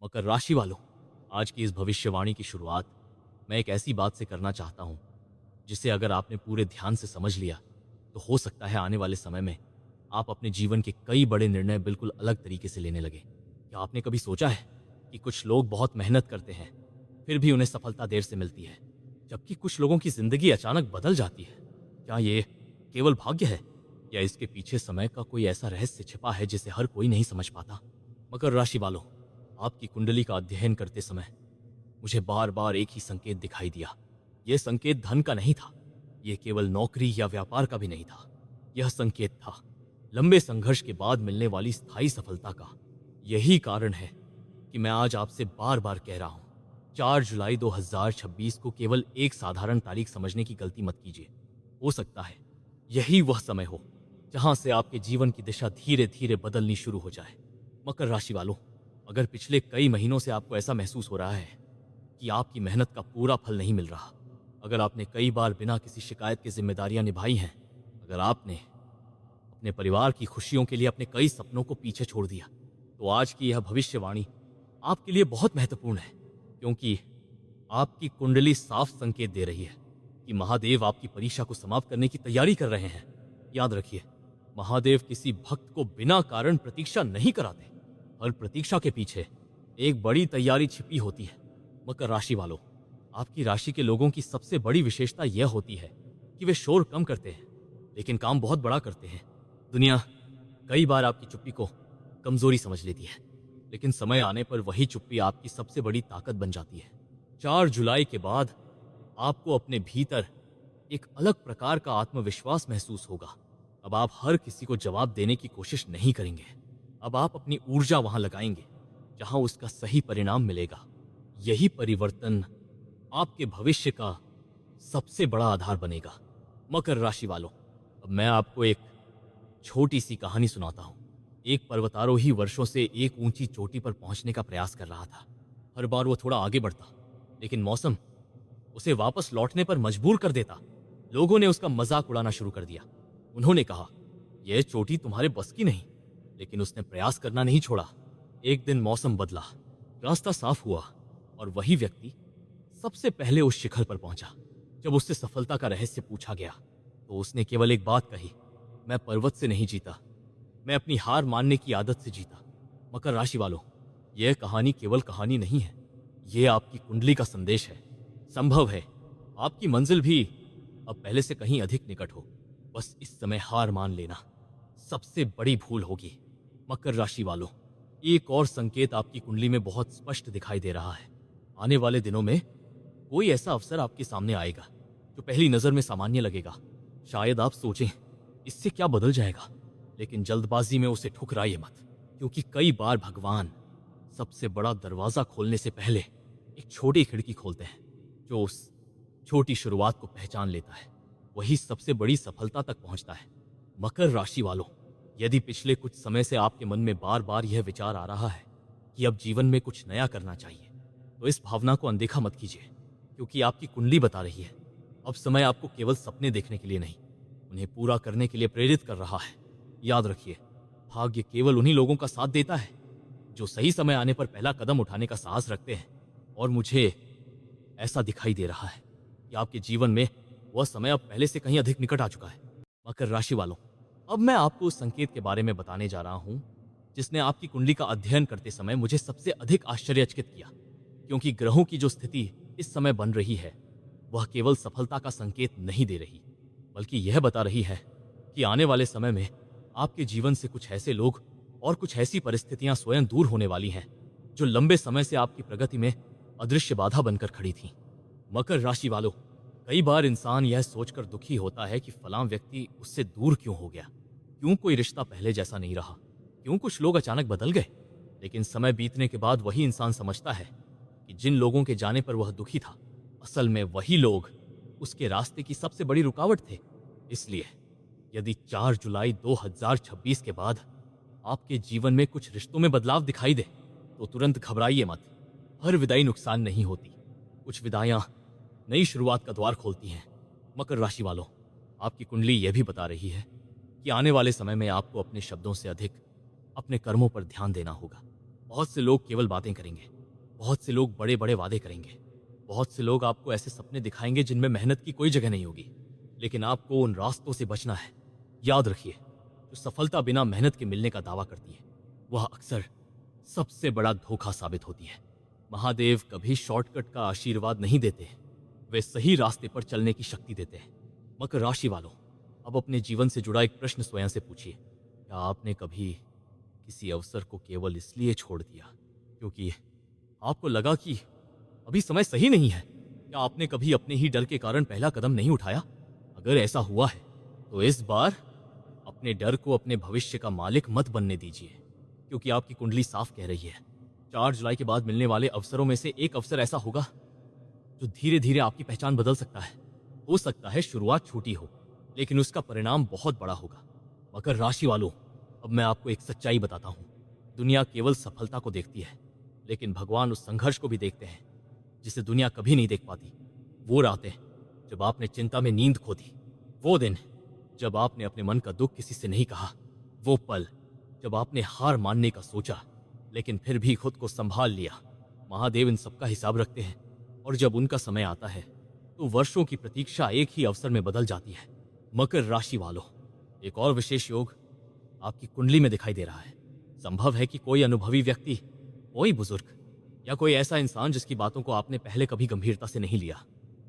मकर राशि वालों, आज की इस भविष्यवाणी की शुरुआत मैं एक ऐसी बात से करना चाहता हूं जिसे अगर आपने पूरे ध्यान से समझ लिया तो हो सकता है आने वाले समय में आप अपने जीवन के कई बड़े निर्णय बिल्कुल अलग तरीके से लेने लगे। क्या आपने कभी सोचा है कि कुछ लोग बहुत मेहनत करते हैं फिर भी उन्हें सफलता देर से मिलती है, जबकि कुछ लोगों की जिंदगी अचानक बदल जाती है? क्या ये केवल भाग्य है या इसके पीछे समय का कोई ऐसा रहस्य छिपा है जिसे हर कोई नहीं समझ पाता? मकर राशि वालों, आपकी कुंडली का अध्ययन करते समय मुझे बार बार एक ही संकेत दिखाई दिया। यह संकेत धन का नहीं था, यह केवल नौकरी या व्यापार का भी नहीं था। यह संकेत था लंबे संघर्ष के बाद मिलने वाली स्थायी सफलता का। यही कारण है कि मैं आज आपसे बार बार कह रहा हूं, 4 जुलाई 2026 को केवल एक साधारण तारीख समझने की गलती मत कीजिए। हो सकता है यही वह समय हो जहां से आपके जीवन की दिशा धीरे धीरे बदलनी शुरू हो जाए। मकर राशि वालों, अगर पिछले कई महीनों से आपको ऐसा महसूस हो रहा है कि आपकी मेहनत का पूरा फल नहीं मिल रहा, अगर आपने कई बार बिना किसी शिकायत की जिम्मेदारियां निभाई हैं, अगर आपने अपने परिवार की खुशियों के लिए अपने कई सपनों को पीछे छोड़ दिया, तो आज की यह भविष्यवाणी आपके लिए बहुत महत्वपूर्ण है, क्योंकि आपकी कुंडली साफ संकेत दे रही है कि महादेव आपकी परीक्षा को समाप्त करने की तैयारी कर रहे हैं। याद रखिए, महादेव किसी भक्त को बिना कारण प्रतीक्षा नहीं कराते। हर प्रतीक्षा के पीछे एक बड़ी तैयारी छिपी होती है। मकर राशि वालों, आपकी राशि के लोगों की सबसे बड़ी विशेषता यह होती है कि वे शोर कम करते हैं लेकिन काम बहुत बड़ा करते हैं। दुनिया कई बार आपकी चुप्पी को कमजोरी समझ लेती है, लेकिन समय आने पर वही चुप्पी आपकी सबसे बड़ी ताकत बन जाती है। 4 जुलाई के बाद आपको अपने भीतर एक अलग प्रकार का आत्मविश्वास महसूस होगा। अब आप हर किसी को जवाब देने की कोशिश नहीं करेंगे। अब आप अपनी ऊर्जा वहां लगाएंगे जहां उसका सही परिणाम मिलेगा। यही परिवर्तन आपके भविष्य का सबसे बड़ा आधार बनेगा। मकर राशि वालों, अब मैं आपको एक छोटी सी कहानी सुनाता हूं। एक पर्वतारोही वर्षों से एक ऊंची चोटी पर पहुंचने का प्रयास कर रहा था। हर बार वो थोड़ा आगे बढ़ता, लेकिन मौसम उसे वापस लौटने पर मजबूर कर देता। लोगों ने उसका मजाक उड़ाना शुरू कर दिया। उन्होंने कहा, यह चोटी तुम्हारे बस की नहीं। लेकिन उसने प्रयास करना नहीं छोड़ा। एक दिन मौसम बदला, रास्ता साफ हुआ और वही व्यक्ति सबसे पहले उस शिखर पर पहुंचा। जब उससे सफलता का रहस्य पूछा गया तो उसने केवल एक बात कही, मैं पर्वत से नहीं जीता, मैं अपनी हार मानने की आदत से जीता। मकर राशि वालों, यह कहानी केवल कहानी नहीं है, यह आपकी कुंडली का संदेश है। संभव है आपकी मंजिल भी अब पहले से कहीं अधिक निकट हो, बस इस समय हार मान लेना सबसे बड़ी भूल होगी। मकर राशि वालों, एक और संकेत आपकी कुंडली में बहुत स्पष्ट दिखाई दे रहा है। आने वाले दिनों में कोई ऐसा अवसर आपके सामने आएगा जो पहली नजर में सामान्य लगेगा। शायद आप सोचें, इससे क्या बदल जाएगा, लेकिन जल्दबाजी में उसे ठुकराइए मत, क्योंकि कई बार भगवान सबसे बड़ा दरवाजा खोलने से पहले एक छोटी खिड़की खोलते हैं। जो उस छोटी शुरुआत को पहचान लेता है वही सबसे बड़ी सफलता तक पहुंचता है। मकर राशि वालों, यदि पिछले कुछ समय से आपके मन में बार बार यह विचार आ रहा है कि अब जीवन में कुछ नया करना चाहिए, तो इस भावना को अनदेखा मत कीजिए, क्योंकि आपकी कुंडली बता रही है अब समय आपको केवल सपने देखने के लिए नहीं, उन्हें पूरा करने के लिए प्रेरित कर रहा है। याद रखिए, भाग्य केवल उन्हीं लोगों का साथ देता है जो सही समय आने पर पहला कदम उठाने का साहस रखते हैं। और मुझे ऐसा दिखाई दे रहा है कि आपके जीवन में वह समय अब पहले से कहीं अधिक निकट आ चुका है। मकर राशि वालों, अब मैं आपको उस संकेत के बारे में बताने जा रहा हूं जिसने आपकी कुंडली का अध्ययन करते समय मुझे सबसे अधिक आश्चर्यचकित किया, क्योंकि ग्रहों की जो स्थिति इस समय बन रही है वह केवल सफलता का संकेत नहीं दे रही, बल्कि यह बता रही है कि आने वाले समय में आपके जीवन से कुछ ऐसे लोग और कुछ ऐसी परिस्थितियां स्वयं दूर होने वाली हैं जो लंबे समय से आपकी प्रगति में अदृश्य बाधा बनकर खड़ी थीं। मकर राशि वालों, कई बार इंसान यह सोचकर दुखी होता है कि फलां व्यक्ति उससे दूर क्यों हो गया, क्यों कोई रिश्ता पहले जैसा नहीं रहा, क्यों कुछ लोग अचानक बदल गए। लेकिन समय बीतने के बाद वही इंसान समझता है कि जिन लोगों के जाने पर वह दुखी था, असल में वही लोग उसके रास्ते की सबसे बड़ी रुकावट थे। इसलिए यदि 4 जुलाई 2026 के बाद आपके जीवन में कुछ रिश्तों में बदलाव दिखाई दे तो तुरंत घबराइए मत। हर विदाई नुकसान नहीं होती, कुछ विदाइयां नई शुरुआत का द्वार खोलती हैं। मकर राशि वालों, आपकी कुंडली यह भी बता रही है कि आने वाले समय में आपको अपने शब्दों से अधिक अपने कर्मों पर ध्यान देना होगा। बहुत से लोग केवल बातें करेंगे, बहुत से लोग बड़े बड़े वादे करेंगे, बहुत से लोग आपको ऐसे सपने दिखाएंगे जिनमें मेहनत की कोई जगह नहीं होगी, लेकिन आपको उन रास्तों से बचना है। याद रखिए, जो सफलता बिना मेहनत के मिलने का दावा करती है वह अक्सर सबसे बड़ा धोखा साबित होती है। महादेव कभी शॉर्टकट का आशीर्वाद नहीं देते, वे सही रास्ते पर चलने की शक्ति देते हैं। मकर राशि वालों, अब अपने जीवन से जुड़ा एक प्रश्न स्वयं से पूछिए। क्या आपने कभी किसी अवसर को केवल इसलिए छोड़ दिया क्योंकि आपको लगा कि अभी समय सही नहीं है? क्या आपने कभी अपने ही डर के कारण पहला कदम नहीं उठाया? अगर ऐसा हुआ है तो इस बार अपने डर को अपने भविष्य का मालिक मत बनने दीजिए, क्योंकि आपकी कुंडली साफ कह रही है 4 जुलाई के बाद मिलने वाले अवसरों में से एक अवसर ऐसा होगा जो धीरे धीरे आपकी पहचान बदल सकता है। हो सकता है शुरुआत छोटी हो, लेकिन उसका परिणाम बहुत बड़ा होगा। मकर राशि वालों, अब मैं आपको एक सच्चाई बताता हूँ। दुनिया केवल सफलता को देखती है, लेकिन भगवान उस संघर्ष को भी देखते हैं जिसे दुनिया कभी नहीं देख पाती। वो रातें जब आपने चिंता में नींद खो दी, वो दिन जब आपने अपने मन का दुख किसी से नहीं कहा, वो पल जब आपने हार मानने का सोचा लेकिन फिर भी खुद को संभाल लिया। महादेव इन सबका हिसाब रखते हैं, और जब उनका समय आता है तो वर्षों की प्रतीक्षा एक ही अवसर में बदल जाती है। मकर राशि वालों, एक और विशेष योग आपकी कुंडली में दिखाई दे रहा है। संभव है कि कोई अनुभवी व्यक्ति, कोई बुजुर्ग या कोई ऐसा इंसान जिसकी बातों को आपने पहले कभी गंभीरता से नहीं लिया,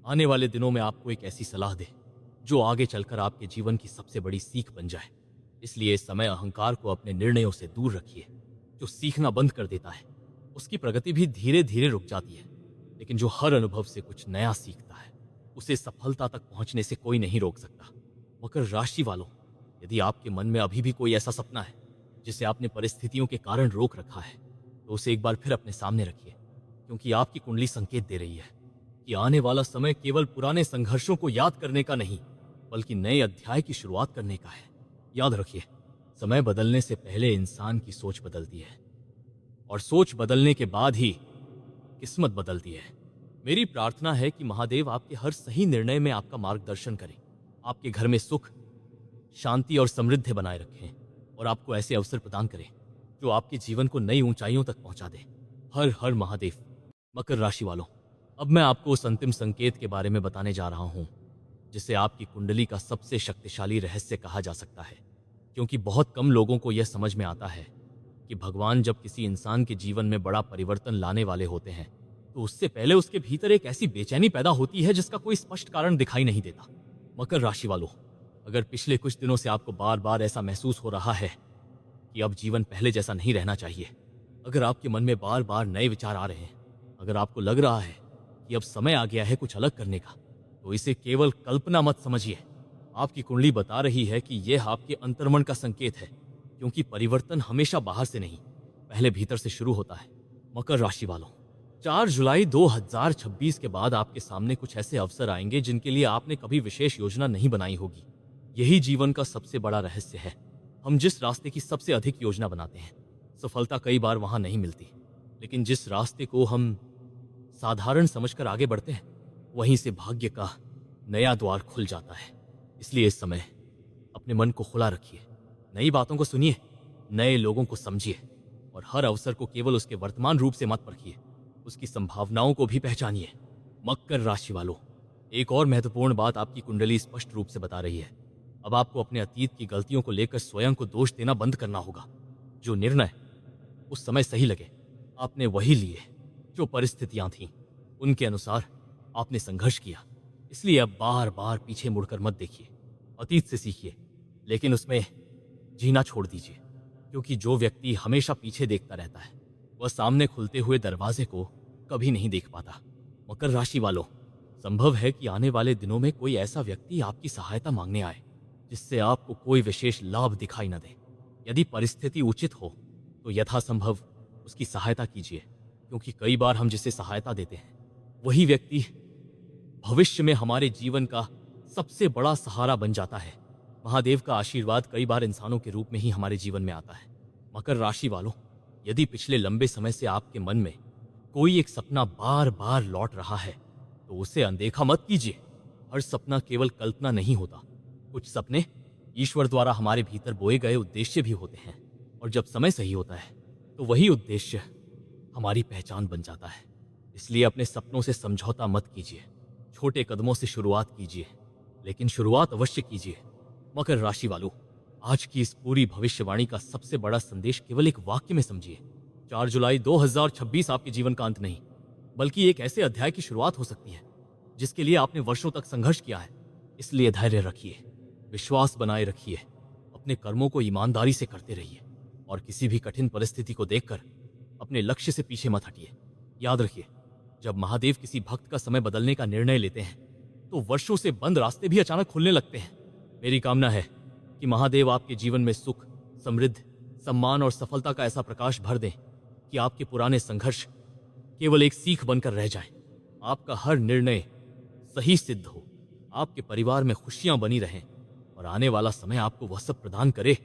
आने वाले दिनों में आपको एक ऐसी सलाह दे जो आगे चलकर आपके जीवन की सबसे बड़ी सीख बन जाए। इसलिए इस समय अहंकार को अपने निर्णयों से दूर रखिए। जो सीखना बंद कर देता है उसकी प्रगति भी धीरे धीरे रुक जाती है, लेकिन जो हर अनुभव से कुछ नया सीखता है उसे सफलता तक पहुंचने से कोई नहीं रोक सकता। मकर राशि वालों, यदि आपके मन में अभी भी कोई ऐसा सपना है जिसे आपने परिस्थितियों के कारण रोक रखा है, तो उसे एक बार फिर अपने सामने रखिए, क्योंकि आपकी कुंडली संकेत दे रही है कि आने वाला समय केवल पुराने संघर्षों को याद करने का नहीं, बल्कि नए अध्याय की शुरुआत करने का है। याद रखिए, समय बदलने से पहले इंसान की सोच बदलती है, और सोच बदलने के बाद ही किस्मत बदलती है। मेरी प्रार्थना है कि महादेव आपके हर सही निर्णय में आपका मार्गदर्शन करें, आपके घर में सुख, शांति और समृद्धि बनाए रखें, और आपको ऐसे अवसर प्रदान करें जो आपके जीवन को नई ऊंचाइयों तक पहुंचा दे। हर हर महादेव। मकर राशि वालों, अब मैं आपको उस अंतिम संकेत के बारे में बताने जा रहा हूं जिसे आपकी कुंडली का सबसे शक्तिशाली रहस्य कहा जा सकता है, क्योंकि बहुत कम लोगों को यह समझ में आता है कि भगवान जब किसी इंसान के जीवन में बड़ा परिवर्तन लाने वाले होते हैं तो उससे पहले उसके भीतर एक ऐसी बेचैनी पैदा होती है जिसका कोई स्पष्ट कारण दिखाई नहीं देता। मकर राशि वालों, अगर पिछले कुछ दिनों से आपको बार बार ऐसा महसूस हो रहा है कि अब जीवन पहले जैसा नहीं रहना चाहिए, अगर आपके मन में बार बार नए विचार आ रहे हैं, अगर आपको लग रहा है कि अब समय आ गया है कुछ अलग करने का, तो इसे केवल कल्पना मत समझिए। आपकी कुंडली बता रही है कि यह आपके अंतर्मन का संकेत है, क्योंकि परिवर्तन हमेशा बाहर से नहीं, पहले भीतर से शुरू होता है। मकर राशि वालों, 4 जुलाई 2026 के बाद आपके सामने कुछ ऐसे अवसर आएंगे जिनके लिए आपने कभी विशेष योजना नहीं बनाई होगी। यही जीवन का सबसे बड़ा रहस्य है। हम जिस रास्ते की सबसे अधिक योजना बनाते हैं, सफलता कई बार वहां नहीं मिलती, लेकिन जिस रास्ते को हम साधारण समझकर आगे बढ़ते हैं, वहीं से भाग्य का नया द्वार खुल जाता है। इसलिए इस समय अपने मन को खुला रखिए, नई बातों को सुनिए, नए लोगों को समझिए, और हर अवसर को केवल उसके वर्तमान रूप से मत परखिए, उसकी संभावनाओं को भी पहचानिए। मकर राशि वालों, एक और महत्वपूर्ण बात आपकी कुंडली स्पष्ट रूप से बता रही है। अब आपको अपने अतीत की गलतियों को लेकर स्वयं को दोष देना बंद करना होगा। जो निर्णय उस समय सही लगे, आपने वही लिए। जो परिस्थितियां थीं, उनके अनुसार आपने संघर्ष किया। इसलिए अब बार बार पीछे मुड़कर मत देखिए। अतीत से सीखिए, लेकिन उसमें जीना छोड़ दीजिए, क्योंकि जो व्यक्ति हमेशा पीछे देखता रहता है वह सामने खुलते हुए दरवाजे को कभी नहीं देख पाता। मकर राशि वालों, संभव है कि आने वाले दिनों में कोई ऐसा व्यक्ति आपकी सहायता मांगने आए जिससे आपको कोई विशेष लाभ दिखाई न दे। यदि परिस्थिति उचित हो तो यथासंभव उसकी सहायता कीजिए, क्योंकि कई बार हम जिसे सहायता देते हैं वही व्यक्ति भविष्य में हमारे जीवन का सबसे बड़ा सहारा बन जाता है। महादेव का आशीर्वाद कई बार इंसानों के रूप में ही हमारे जीवन में आता है। मकर राशि वालों, यदि पिछले लंबे समय से आपके मन में कोई एक सपना बार बार लौट रहा है तो उसे अनदेखा मत कीजिए। हर सपना केवल कल्पना नहीं होता। कुछ सपने ईश्वर द्वारा हमारे भीतर बोए गए उद्देश्य भी होते हैं, और जब समय सही होता है तो वही उद्देश्य हमारी पहचान बन जाता है। इसलिए अपने सपनों से समझौता मत कीजिए। छोटे कदमों से शुरुआत कीजिए, लेकिन शुरुआत अवश्य कीजिए। मकर राशि वालों, आज की इस पूरी भविष्यवाणी का सबसे बड़ा संदेश केवल एक वाक्य में समझिए। 4 जुलाई 2026 आपके जीवन का अंत नहीं, बल्कि एक ऐसे अध्याय की शुरुआत हो सकती है जिसके लिए आपने वर्षों तक संघर्ष किया है। इसलिए धैर्य रखिए, विश्वास बनाए रखिए, अपने कर्मों को ईमानदारी से करते रहिए और किसी भी कठिन परिस्थिति को देखकर अपने लक्ष्य से पीछे मत हटिए। याद रखिए, जब महादेव किसी भक्त का समय बदलने का निर्णय लेते हैं तो वर्षों से बंद रास्ते भी अचानक खुलने लगते हैं। मेरी कामना है कि महादेव आपके जीवन में सुख, समृद्ध, सम्मान और सफलता का ऐसा प्रकाश भर दें कि आपके पुराने संघर्ष केवल एक सीख बनकर रह जाएं। आपका हर निर्णय सही सिद्ध हो, आपके परिवार में खुशियां बनी रहें और आने वाला समय आपको वह सब प्रदान करे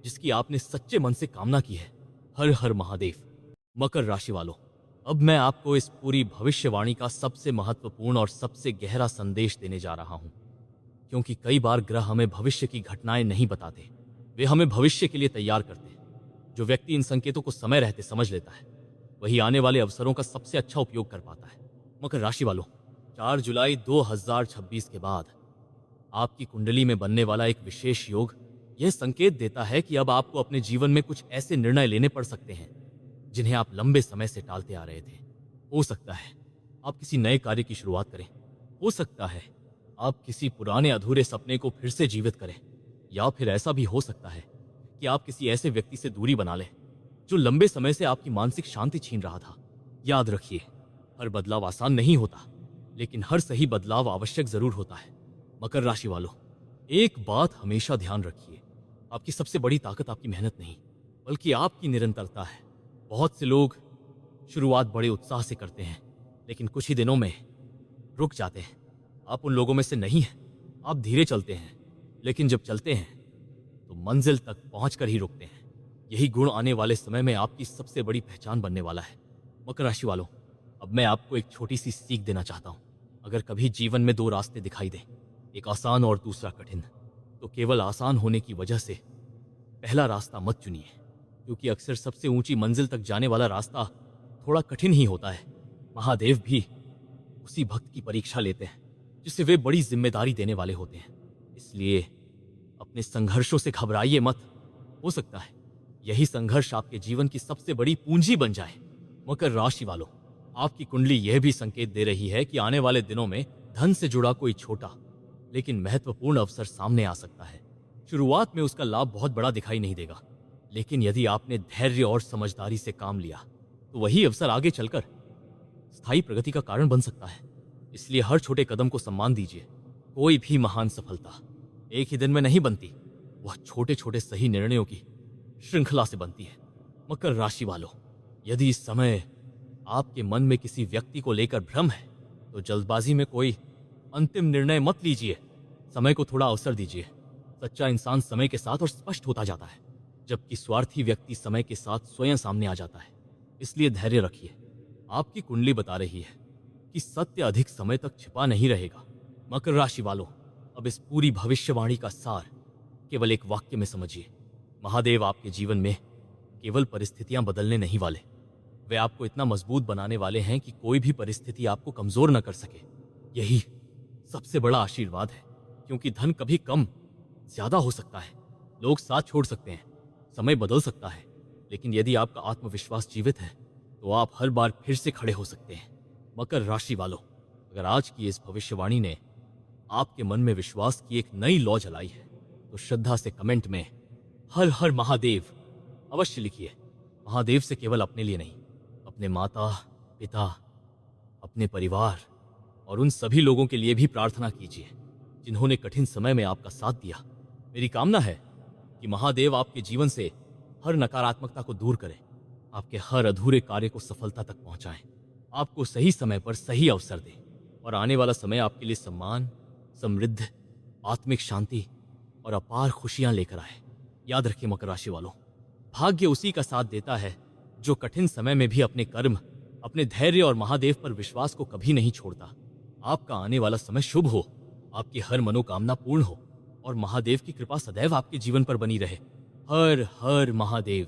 जिसकी आपने सच्चे मन से कामना की है। हर हर महादेव। मकर राशि वालों, अब मैं आपको इस पूरी भविष्यवाणी का सबसे महत्वपूर्ण और सबसे गहरा संदेश देने जा रहा हूं, क्योंकि कई बार ग्रह हमें भविष्य की घटनाएं नहीं बताते, वे हमें भविष्य के लिए तैयार करते हैं। जो व्यक्ति इन संकेतों को समय रहते समझ लेता है, वही आने वाले अवसरों का सबसे अच्छा उपयोग कर पाता है। मकर राशि वालों, 4 जुलाई 2026 के बाद आपकी कुंडली में बनने वाला एक विशेष योग यह संकेत देता है कि अब आपको अपने जीवन में कुछ ऐसे निर्णय लेने पड़ सकते हैं जिन्हें आप लंबे समय से टालते आ रहे थे। हो सकता है आप किसी नए कार्य की शुरुआत करें, हो सकता है आप किसी पुराने अधूरे सपने को फिर से जीवित करें, या फिर ऐसा भी हो सकता है कि आप किसी ऐसे व्यक्ति से दूरी बना लें जो लंबे समय से आपकी मानसिक शांति छीन रहा था। याद रखिए, हर बदलाव आसान नहीं होता, लेकिन हर सही बदलाव आवश्यक जरूर होता है। मकर राशि वालों, एक बात हमेशा ध्यान रखिए, आपकी सबसे बड़ी ताकत आपकी मेहनत नहीं, बल्कि आपकी निरंतरता है। बहुत से लोग शुरुआत बड़े उत्साह से करते हैं, लेकिन कुछ ही दिनों में रुक जाते हैं। आप उन लोगों में से नहीं हैं। आप धीरे चलते हैं, लेकिन जब चलते हैं तो मंजिल तक पहुंचकर ही रुकते हैं। यही गुण आने वाले समय में आपकी सबसे बड़ी पहचान बनने वाला है। मकर राशि वालों, अब मैं आपको एक छोटी सी सीख देना चाहता हूं। अगर कभी जीवन में 2 रास्ते दिखाई दें, एक आसान और दूसरा कठिन, तो केवल आसान होने की वजह से पहला रास्ता मत चुनिए, क्योंकि अक्सर सबसे ऊंची मंजिल तक जाने वाला रास्ता थोड़ा कठिन ही होता है। महादेव भी उसी भक्त की परीक्षा लेते हैं जिसे वे बड़ी जिम्मेदारी देने वाले होते हैं। इसलिए अपने संघर्षों से घबराइए मत। हो सकता है यही संघर्ष आपके जीवन की सबसे बड़ी पूंजी बन जाए। मकर राशि वालों, आपकी कुंडली यह भी संकेत दे रही है कि आने वाले दिनों में धन से जुड़ा कोई छोटा लेकिन महत्वपूर्ण अवसर सामने आ सकता है। शुरुआत में उसका लाभ बहुत बड़ा दिखाई नहीं देगा, लेकिन यदि आपने धैर्य और समझदारी से काम लिया तो वही अवसर आगे चलकर स्थायी प्रगति का कारण बन सकता है। इसलिए हर छोटे कदम को सम्मान दीजिए। कोई भी महान सफलता एक ही दिन में नहीं बनती, वह छोटे छोटे सही निर्णयों की श्रृंखला से बनती है। मकर राशि वालों, यदि इस समय आपके मन में किसी व्यक्ति को लेकर भ्रम है तो जल्दबाजी में कोई अंतिम निर्णय मत लीजिए। समय को थोड़ा अवसर दीजिए। सच्चा इंसान समय के साथ और स्पष्ट होता जाता है, जबकि स्वार्थी व्यक्ति समय के साथ स्वयं सामने आ जाता है। इसलिए धैर्य रखिए। आपकी कुंडली बता रही है कि सत्य अधिक समय तक छिपा नहीं रहेगा। मकर राशि वालों, अब इस पूरी भविष्यवाणी का सार केवल एक वाक्य में समझिए। महादेव आपके जीवन में केवल परिस्थितियां बदलने नहीं वाले, वे आपको इतना मजबूत बनाने वाले हैं कि कोई भी परिस्थिति आपको कमजोर न कर सके। यही सबसे बड़ा आशीर्वाद है, क्योंकि धन कभी कम ज्यादा हो सकता है, लोग साथ छोड़ सकते हैं, समय बदल सकता है, लेकिन यदि आपका आत्मविश्वास जीवित है तो आप हर बार फिर से खड़े हो सकते हैं। मकर राशि वालों, अगर आज की इस भविष्यवाणी ने आपके मन में विश्वास की एक नई लौ जलाई है तो श्रद्धा से कमेंट में हर हर महादेव अवश्य लिखिए। महादेव से केवल अपने लिए नहीं, अपने माता पिता, अपने परिवार और उन सभी लोगों के लिए भी प्रार्थना कीजिए जिन्होंने कठिन समय में आपका साथ दिया। मेरी कामना है कि महादेव आपके जीवन से हर नकारात्मकता को दूर करें, आपके हर अधूरे कार्य को सफलता तक पहुंचाएं, आपको सही समय पर सही अवसर दें और आने वाला समय आपके लिए सम्मान, समृद्ध, आत्मिक शांति और अपार खुशियां लेकर आए। याद रखिए मकर राशि वालों, भाग्य उसी का साथ देता है जो कठिन समय में भी अपने कर्म, अपने धैर्य और महादेव पर विश्वास को कभी नहीं छोड़ता। आपका आने वाला समय शुभ हो, आपकी हर मनोकामना पूर्ण हो और महादेव की कृपा सदैव आपके जीवन पर बनी रहे। हर हर महादेव।